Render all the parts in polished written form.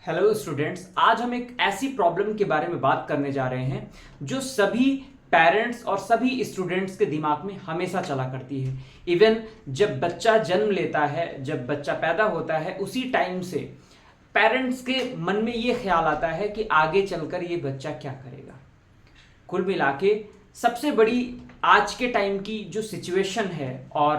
Hello students, आज हम एक ऐसी प्रॉब्लम के बारे में बात करने जा रहे हैं जो सभी पेरेंट्स और सभी स्टूडेंट्स के दिमाग में हमेशा चला करती है। इवन जब बच्चा जन्म लेता है, जब बच्चा पैदा होता है, उसी टाइम से पेरेंट्स के मन में ये ख्याल आता है कि आगे चलकर ये बच्चा क्या करेगा। कुल मिला के सबसे बड़ी आज के टाइम की जो सिचुएशन है और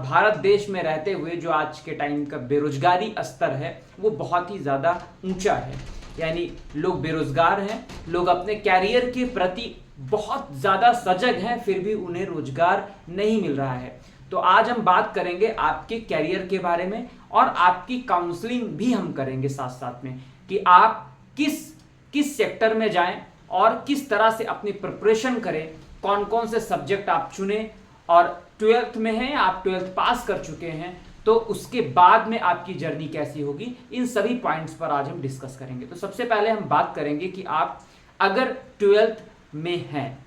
भारत देश में रहते हुए जो आज के टाइम का बेरोजगारी स्तर है वो बहुत ही ज़्यादा ऊंचा है। यानी लोग बेरोजगार हैं, लोग अपने कैरियर के प्रति बहुत ज़्यादा सजग हैं, फिर भी उन्हें रोजगार नहीं मिल रहा है। तो आज हम बात करेंगे आपके कैरियर के बारे में और आपकी काउंसलिंग भी हम करेंगे साथ साथ में कि आप किस किस सेक्टर में जाएं और किस तरह से अपनी प्रिपरेशन करें, कौन कौन से सब्जेक्ट आप चुने और 12th में हैं, आप 12th पास कर चुके हैं तो उसके बाद में आपकी जर्नी कैसी होगी, इन सभी पॉइंट्स पर आज हम डिस्कस करेंगे। तो सबसे पहले हम बात करेंगे कि आप अगर 12th में हैं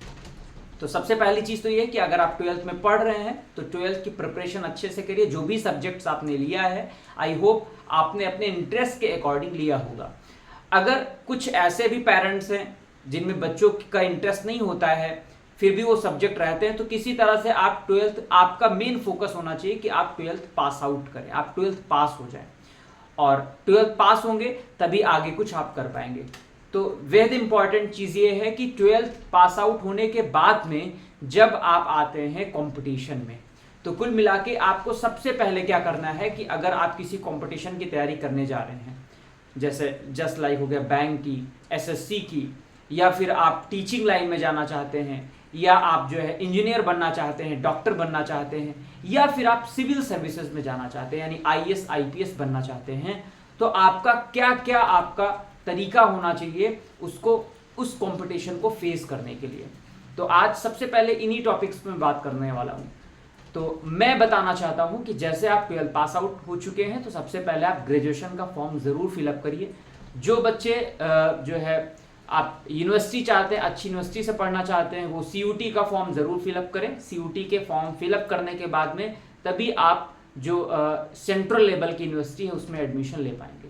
तो सबसे पहली चीज तो ये है कि अगर आप 12th में पढ़ रहे हैं तो 12th की प्रिपरेशन अच्छे से करिए। जो भी सब्जेक्ट्स आपने लिया है, आई होप आपने अपने इंटरेस्ट के अकॉर्डिंग लिया होगा। अगर कुछ ऐसे भी पेरेंट्स हैं जिनमें बच्चों का इंटरेस्ट नहीं होता है फिर भी वो सब्जेक्ट रहते हैं, तो किसी तरह से आप 12th, आपका मेन फोकस होना चाहिए कि आप 12th पास आउट करें, आप 12th पास हो जाएं और 12th पास होंगे तभी आगे कुछ आप कर पाएंगे। तो वेद इंपॉर्टेंट चीज ये है कि 12th पास आउट होने के बाद में जब आप आते हैं कंपटीशन में, तो कुल मिला के आपको सबसे पहले क्या करना है कि अगर आप किसी कंपटीशन की तैयारी करने जा रहे हैं, जैसे जस्ट लाइक हो गया बैंक की, एसएससी की, या फिर आप टीचिंग लाइन में जाना चाहते हैं, या आप जो है इंजीनियर बनना चाहते हैं, डॉक्टर बनना चाहते हैं, या फिर आप सिविल सर्विसेज में जाना चाहते हैं यानी आईएएस आईपीएस बनना चाहते हैं, तो आपका क्या क्या आपका तरीका होना चाहिए उसको, उस कंपटीशन को फेस करने के लिए। तो आज सबसे पहले इन्हीं टॉपिक्स में बात करने वाला हूं। तो मैं बताना चाहता हूं कि जैसे आप 12th पास आउट हो चुके हैं तो सबसे पहले आप ग्रेजुएशन का फॉर्म जरूर फिलअप करिए। जो बच्चे जो है आप यूनिवर्सिटी चाहते हैं, अच्छी यूनिवर्सिटी से पढ़ना चाहते हैं, वो सीयूटी का फॉर्म जरूर फिलअप करें। सीयूटी के फॉर्म फिलअप करने के बाद में तभी आप जो सेंट्रल लेवल की यूनिवर्सिटी है उसमें एडमिशन ले पाएंगे।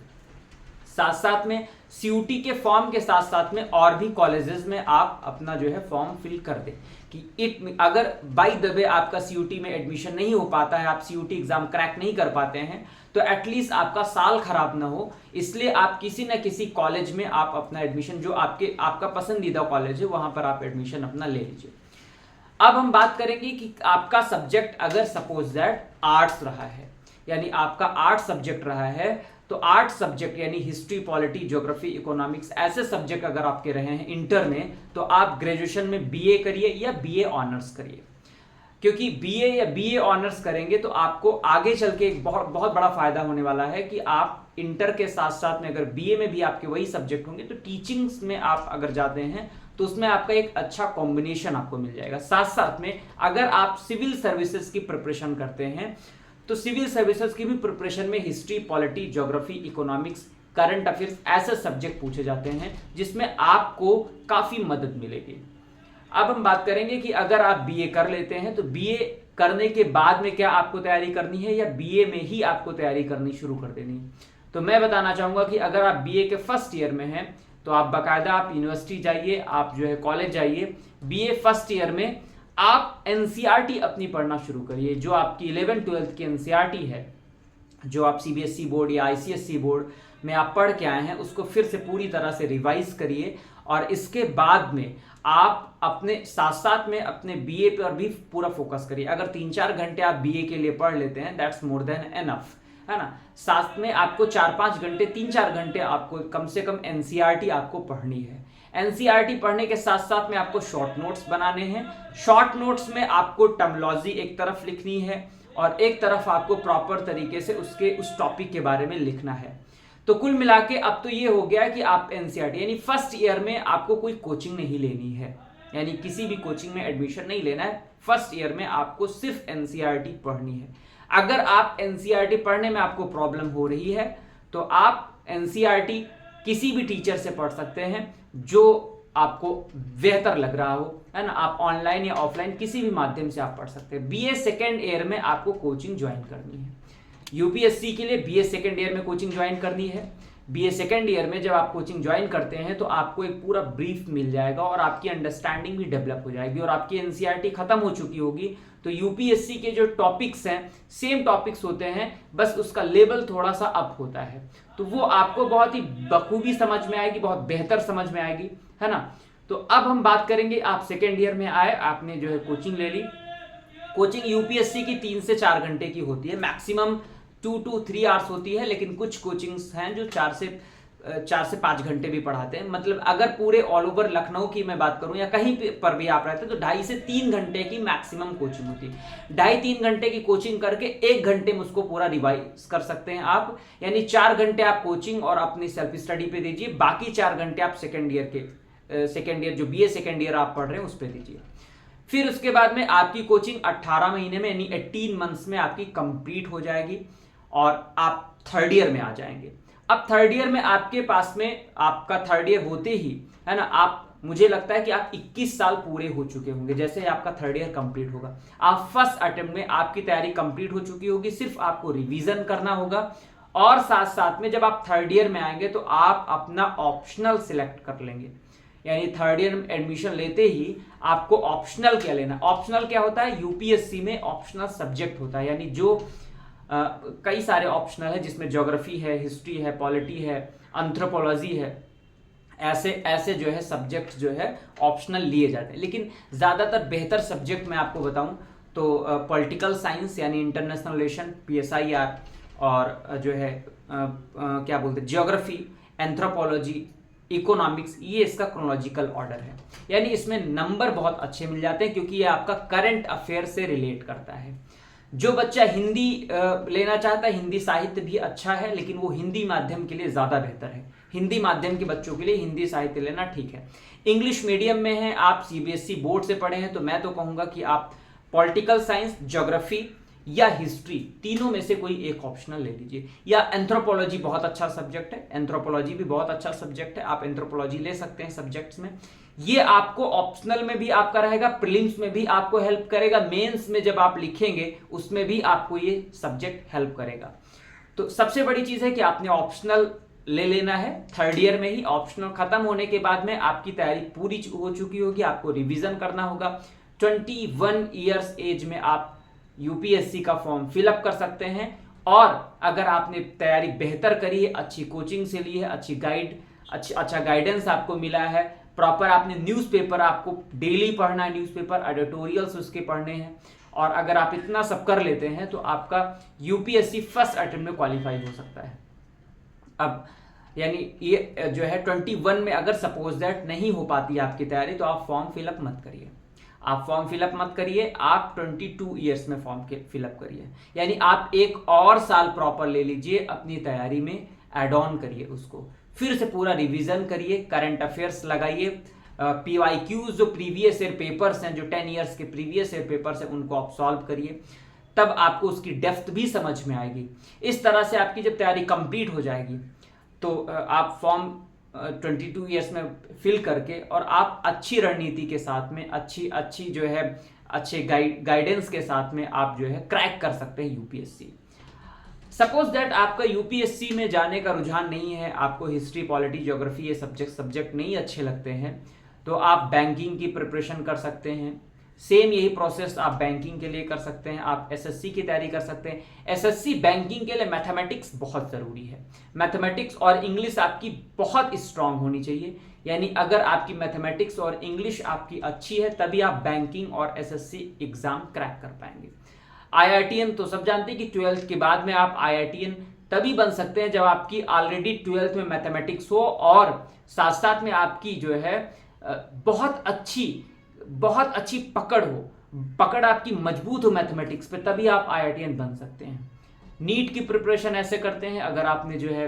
साथ साथ में सीयूटी के फॉर्म के साथ साथ में और भी कॉलेजेस में आप अपना जो है फॉर्म फिल कर दें कि अगर बाय द वे आपका सीयूटी में एडमिशन नहीं हो पाता है, आप सीयूटी एग्जाम क्रैक नहीं कर पाते हैं, तो एटलीस्ट आपका साल खराब ना हो, इसलिए आप किसी न किसी कॉलेज में आप अपना एडमिशन, जो आपका पसंदीदा कॉलेज है वहां पर आप एडमिशन अपना ले लीजिए। अब हम बात करेंगे कि आपका सब्जेक्ट अगर सपोज दैट आर्ट्स रहा है, यानी आपका आर्ट्स सब्जेक्ट रहा है, तो आर्ट्स सब्जेक्ट यानी हिस्ट्री, पॉलिटी, ज्योग्राफी, इकोनॉमिक्स, ऐसे सब्जेक्ट अगर आपके रहे हैं इंटर में, तो आप ग्रेजुएशन में बीए करिए या बीए ऑनर्स करिए। क्योंकि बीए या बीए ऑनर्स करेंगे तो आपको आगे चल के एक बहुत बहुत बड़ा फायदा होने वाला है कि आप इंटर के साथ साथ में अगर बीए में भी आपके वही सब्जेक्ट होंगे तो टीचिंग्स में आप अगर जाते हैं तो उसमें आपका एक अच्छा कॉम्बिनेशन आपको मिल जाएगा। साथ साथ में अगर आप सिविल सर्विसेज की प्रिपरेशन करते हैं तो सिविल सर्विसेज की भी प्रिपरेशन में history, polity, geography, economics, current affairs ऐसे सब्जेक्ट पूछे जाते हैं जिसमें आपको काफी मदद मिलेगी। अब हम बात करेंगे कि अगर आप बीए कर लेते हैं तो बीए करने के बाद में क्या आपको तैयारी करनी है या बीए में ही आपको तैयारी करनी शुरू कर देनी है। तो मैं बताना चाहूंगा कि अगर आप बीए के फर्स्ट ईयर में हैं तो आप बाकायदा आप यूनिवर्सिटी जाइए, आप जो है कॉलेज जाइए, बीए फर्स्ट ईयर में आप एनसीईआरटी अपनी पढ़ना शुरू करिए। जो आपकी 11th 12th की एनसीईआरटी है, जो आप सीबीएसई बोर्ड या आईसीएसई बोर्ड में आप पढ़ के आए हैं, उसको फिर से पूरी तरह से रिवाइज करिए और इसके बाद में आप अपने साथ साथ में अपने बीए पर भी पूरा फोकस करिए। अगर 3-4 घंटे आप बीए के लिए पढ़ लेते हैं, दैट्स मोर देन एनफ, है ना। साथ में आपको 4-5 घंटे, 3-4 घंटे आपको कम से कम एनसीईआरटी आपको पढ़नी है। एनसीईआरटी पढ़ने के साथ साथ में आपको शॉर्ट नोट्स बनाने हैं। शॉर्ट नोट्स में आपको टर्मिनोलॉजी एक तरफ लिखनी है और एक तरफ आपको प्रॉपर तरीके से उस टॉपिक के बारे में लिखना है। तो कुल मिला के अब तो ये हो गया कि आप एनसीईआरटी यानी फर्स्ट ईयर में आपको कोई कोचिंग नहीं लेनी है, यानी किसी भी कोचिंग में एडमिशन नहीं लेना है। फर्स्ट ईयर में आपको सिर्फ एनसीईआरटी पढ़नी है। अगर आप एनसीईआरटी पढ़ने में आपको प्रॉब्लम हो रही है तो आप एनसीईआरटी किसी भी टीचर से पढ़ सकते हैं जो आपको बेहतर लग रहा हो, है ना। आप ऑनलाइन या ऑफलाइन किसी भी माध्यम से आप पढ़ सकते हैं। बीए सेकेंड ईयर में आपको कोचिंग ज्वाइन करनी है। यूपीएससी के लिए बीए सेकेंड ईयर में कोचिंग ज्वाइन करनी है। बीए सेकेंड ईयर में जब आप कोचिंग ज्वाइन करते हैं तो आपको एक पूरा ब्रीफ मिल जाएगा और आपकी अंडरस्टैंडिंग भी डेवलप हो जाएगी और आपकी एनसीईआरटी खत्म हो चुकी होगी। तो यूपीएससी के जो टॉपिक्स हैं सेम टॉपिक्स होते हैं, बस उसका लेवल थोड़ा सा अप होता है, तो वो आपको बहुत ही बखूबी समझ में आएगी, बहुत बेहतर समझ में आएगी, है ना। तो अब हम बात करेंगे, आप सेकेंड ईयर में आए, आपने जो है कोचिंग ले ली। कोचिंग यूपीएससी की 3 से 4 घंटे की होती है, मैक्सिमम 2 to 3 आवर्स होती है, लेकिन कुछ कोचिंग्स हैं जो 4 से 5 घंटे भी पढ़ाते हैं। मतलब अगर पूरे ऑल ओवर लखनऊ की मैं बात करूं या कहीं पर भी आप रहते हैं तो 2.5 से 3 घंटे की मैक्सिमम कोचिंग होती है। 2.5-3 घंटे की कोचिंग करके 1 घंटे में उसको पूरा रिवाइज कर सकते हैं आप, यानी 4 घंटे आप कोचिंग और अपनी सेल्फ स्टडी पे दीजिए, बाकी 4 घंटे आप सेकेंड ईयर जो बीए सेकेंड ईयर आप पढ़ रहे हैं उस पर दीजिए। फिर उसके बाद में आपकी कोचिंग 18 महीने में यानी 18 मंथ्स में आपकी कंप्लीट हो जाएगी और आप थर्ड ईयर में आ जाएंगे। अब थर्ड ईयर में आपके पास में आपका थर्ड ईयर होते ही, है ना, आप मुझे लगता है कि आप 21 साल पूरे हो चुके होंगे जैसे आपका थर्ड ईयर कंप्लीट होगा। आप फर्स्ट अटेम्प्ट में आपकी तैयारी कंप्लीट हो चुकी होगी, सिर्फ आपको रिवीजन करना होगा और साथ साथ में जब आप थर्ड ईयर में आएंगे तो आप अपना ऑप्शनल सिलेक्ट कर लेंगे। यानी थर्ड ईयर में एडमिशन लेते ही आपको ऑप्शनल क्या लेना, ऑप्शनल क्या होता है, यूपीएससी में ऑप्शनल सब्जेक्ट होता है, यानी जो कई सारे ऑप्शनल है जिसमें ज्योग्राफी है, हिस्ट्री है, पॉलिटी है, एंथ्रोपोलॉजी है, ऐसे जो है सब्जेक्ट जो है ऑप्शनल लिए जाते हैं। लेकिन ज़्यादातर बेहतर सब्जेक्ट मैं आपको बताऊं तो पॉलिटिकल साइंस यानी इंटरनेशनल रिलेशन PSIR और जो है क्या बोलते हैं ज्योग्राफी, एंथ्रोपोलॉजी, इकोनॉमिक्स, ये इसका क्रोनोलॉजिकल ऑर्डर है। यानी इसमें नंबर बहुत अच्छे मिल जाते हैं क्योंकि ये आपका करंट अफेयर से रिलेट करता है। जो बच्चा हिंदी लेना चाहता है, हिंदी साहित्य भी अच्छा है लेकिन वो हिंदी माध्यम के लिए ज़्यादा बेहतर है, हिंदी माध्यम के बच्चों के लिए हिंदी साहित्य लेना ठीक है। इंग्लिश मीडियम में है, आप CBSE बोर्ड से पढ़े हैं, तो मैं तो कहूँगा कि आप पॉलिटिकल साइंस, ज्योग्राफी या हिस्ट्री तीनों में से कोई एक ऑप्शनल ले लीजिए। या एंथ्रोपोलॉजी बहुत अच्छा सब्जेक्ट है, एंथ्रोपोलॉजी भी बहुत अच्छा सब्जेक्ट है, आप एंथ्रोपोलॉजी ले सकते हैं सब्जेक्ट्स में। ये आपको ऑप्शनल में भी आपका रहेगा, प्रीलिम्स में भी आपको हेल्प करेगा, मेंस में जब आप लिखेंगे उसमें भी आपको ये सब्जेक्ट हेल्प करेगा। तो सबसे बड़ी चीज है कि आपने ऑप्शनल ले लेना है थर्ड ईयर में ही। ऑप्शनल खत्म होने के बाद में आपकी तैयारी पूरी हो चुकी होगी, आपको रिवीजन करना होगा। 21 ईयर्स एज में आप यूपीएससी का फॉर्म फिलअप कर सकते हैं और अगर आपने तैयारी बेहतर करी है, अच्छी कोचिंग से ली है, अच्छा गाइडेंस आपको मिला है, प्रॉपर आपने न्यूज़पेपर, आपको डेली पढ़ना है न्यूज़पेपर, एडिटोरियल्स उसके पढ़ने हैं, और अगर आप इतना सब कर लेते हैं तो आपका यूपीएससी फर्स्ट अटेम्प्ट में क्वालिफाई हो सकता है। अब यानी ये जो है 21 में अगर सपोज दैट नहीं हो पाती आपकी तैयारी तो आप फॉर्म फिलअप मत करिए, आप फॉर्म फिलअप मत करिए, आप 22 ईयर्स में फॉर्म फिलअप करिए। यानी आप एक और साल प्रॉपर ले लीजिए, अपनी तैयारी में एड ऑन करिए उसको, फिर से पूरा रिवीजन करिए, करंट अफेयर्स लगाइए, PYQs जो प्रीवियस ईयर पेपर्स हैं, जो 10 ईयर्स के प्रीवियस ईयर पेपर्स हैं उनको आप सॉल्व करिए, तब आपको उसकी डेप्थ भी समझ में आएगी। इस तरह से आपकी जब तैयारी कंप्लीट हो जाएगी तो आप फॉर्म 22 ईयर्स में फिल करके और आप अच्छी रणनीति के साथ में, अच्छी जो है अच्छे गाइडेंस के साथ में आप जो है क्रैक कर सकते हैं यूपीएससी। सपोज दैट आपका यूपीएससी में जाने का रुझान नहीं है, आपको हिस्ट्री, पॉलिटी, ज्योग्राफी ये सब्जेक्ट नहीं अच्छे लगते हैं, तो आप बैंकिंग की प्रिपरेशन कर सकते हैं। सेम यही प्रोसेस आप बैंकिंग के लिए कर सकते हैं, आप एसएससी की तैयारी कर सकते हैं। एसएससी बैंकिंग के लिए मैथमेटिक्स बहुत ज़रूरी है, मैथमेटिक्स और इंग्लिश आपकी बहुत स्ट्रांग होनी चाहिए। यानी अगर आपकी मैथमेटिक्स और इंग्लिश आपकी अच्छी है तभी आप बैंकिंग और एसएससी एग्जाम क्रैक कर पाएंगे। IITN तो सब जानते हैं कि 12th के बाद में आप IITN तभी बन सकते हैं जब आपकी ऑलरेडी 12th में मैथमेटिक्स हो और साथ साथ में आपकी जो है बहुत अच्छी पकड़ आपकी मजबूत हो मैथमेटिक्स पे, तभी आप IITN बन सकते हैं। नीट की प्रिपरेशन ऐसे करते हैं, अगर आपने जो है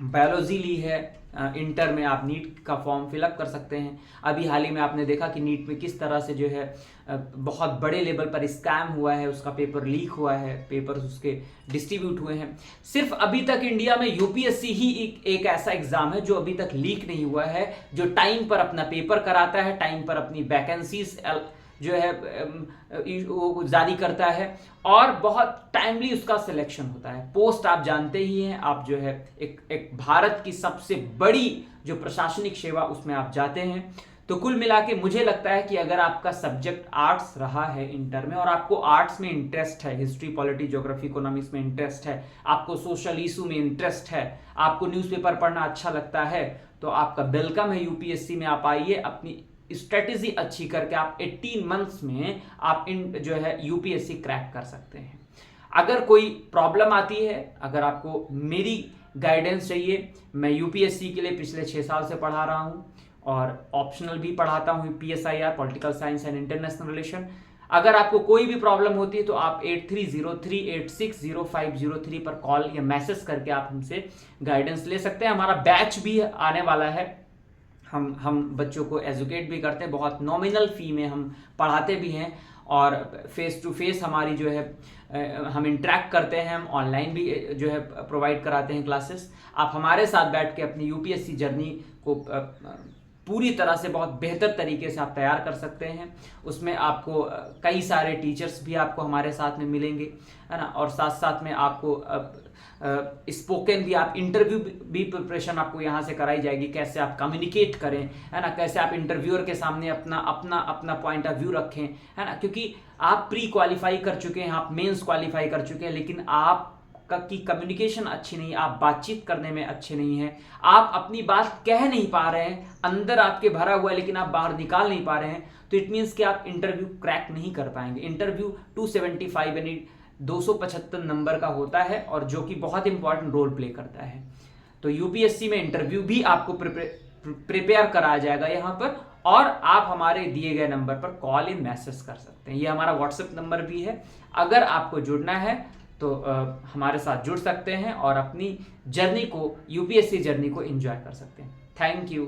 बायोलॉजी ली है इंटर में, आप नीट का फॉर्म फिलअप कर सकते हैं। अभी हाल ही में आपने देखा कि नीट में किस तरह से जो है बहुत बड़े लेवल पर स्कैम हुआ है, उसका पेपर लीक हुआ है, पेपर्स उसके डिस्ट्रीब्यूट हुए हैं। सिर्फ अभी तक इंडिया में यूपीएससी ही एक ऐसा एग्जाम है जो अभी तक लीक नहीं हुआ है, जो टाइम पर अपना पेपर कराता है, टाइम पर अपनी वैकेंसीज जो है वो जारी करता है और बहुत टाइमली उसका सिलेक्शन होता है। पोस्ट आप जानते ही हैं, आप जो है एक भारत की सबसे बड़ी जो प्रशासनिक सेवा उसमें आप जाते हैं। तो कुल मिला के मुझे लगता है कि अगर आपका सब्जेक्ट आर्ट्स रहा है इंटर में और आपको आर्ट्स में इंटरेस्ट है, हिस्ट्री, पॉलिटी, ज्योग्राफी, इकोनॉमिक्स में इंटरेस्ट है, आपको सोशल इशू में इंटरेस्ट है, आपको न्यूज़पेपर पढ़ना अच्छा लगता है, तो आपका वेलकम है यूपीएससी में। आप आइए, अपनी स्ट्रेटेजी अच्छी करके आप 18 मंथ्स में आप जो है यूपीएससी क्रैक कर सकते हैं। अगर कोई प्रॉब्लम आती है, अगर आपको मेरी गाइडेंस चाहिए, मैं यूपीएससी के लिए पिछले 6 साल से पढ़ा रहा हूं और ऑप्शनल भी पढ़ाता हूं, PSIR, political science and international relation. अगर आपको कोई भी प्रॉब्लम होती है तो आप 8303860503 पर कॉल या मैसेज करके आप हमसे गाइडेंस ले सकते हैं। हमारा बैच भी आने वाला है, हम बच्चों को एजुकेट भी करते हैं, बहुत नॉमिनल फी में हम पढ़ाते भी हैं और फेस टू फेस हमारी जो है हम इंटरेक्ट करते हैं, हम ऑनलाइन भी जो है प्रोवाइड कराते हैं क्लासेस। आप हमारे साथ बैठ के अपनी यूपीएससी जर्नी को पूरी तरह से बहुत बेहतर तरीके से आप तैयार कर सकते हैं। उसमें आपको कई सारे टीचर्स भी आपको हमारे साथ में मिलेंगे, है ना, और साथ साथ में आपको स्पोकन भी, आप इंटरव्यू भी प्रिपरेशन आपको यहाँ से कराई जाएगी, कैसे आप कम्युनिकेट करें, है ना, कैसे आप इंटरव्यूअर के सामने अपना पॉइंट ऑफ व्यू रखें, है ना, क्योंकि आप प्री क्वालिफाई कर चुके हैं, आप मेंस क्वालिफाई कर चुके हैं, लेकिन आप की कम्युनिकेशन अच्छी नहीं, आप बातचीत करने में अच्छे नहीं हैं, आप अपनी बात कह नहीं पा रहे हैं, अंदर आपके भरा हुआ है लेकिन आप बाहर निकाल नहीं पा रहे हैं, तो इट मीन्स कि आप इंटरव्यू क्रैक नहीं कर पाएंगे। इंटरव्यू 275 यानी 275 नंबर का होता है और जो कि बहुत इंपॉर्टेंट रोल प्ले करता है। तो यूपीएससी में इंटरव्यू भी आपको प्रिपेयर कराया जाएगा यहाँ पर, और आप हमारे दिए गए नंबर पर कॉल इन मैसेज कर सकते हैं। ये हमारा व्हाट्सएप नंबर भी है। अगर आपको जुड़ना है तो हमारे साथ जुड़ सकते हैं और अपनी जर्नी को, यूपीएससी जर्नी को एंजॉय कर सकते हैं। Thank you.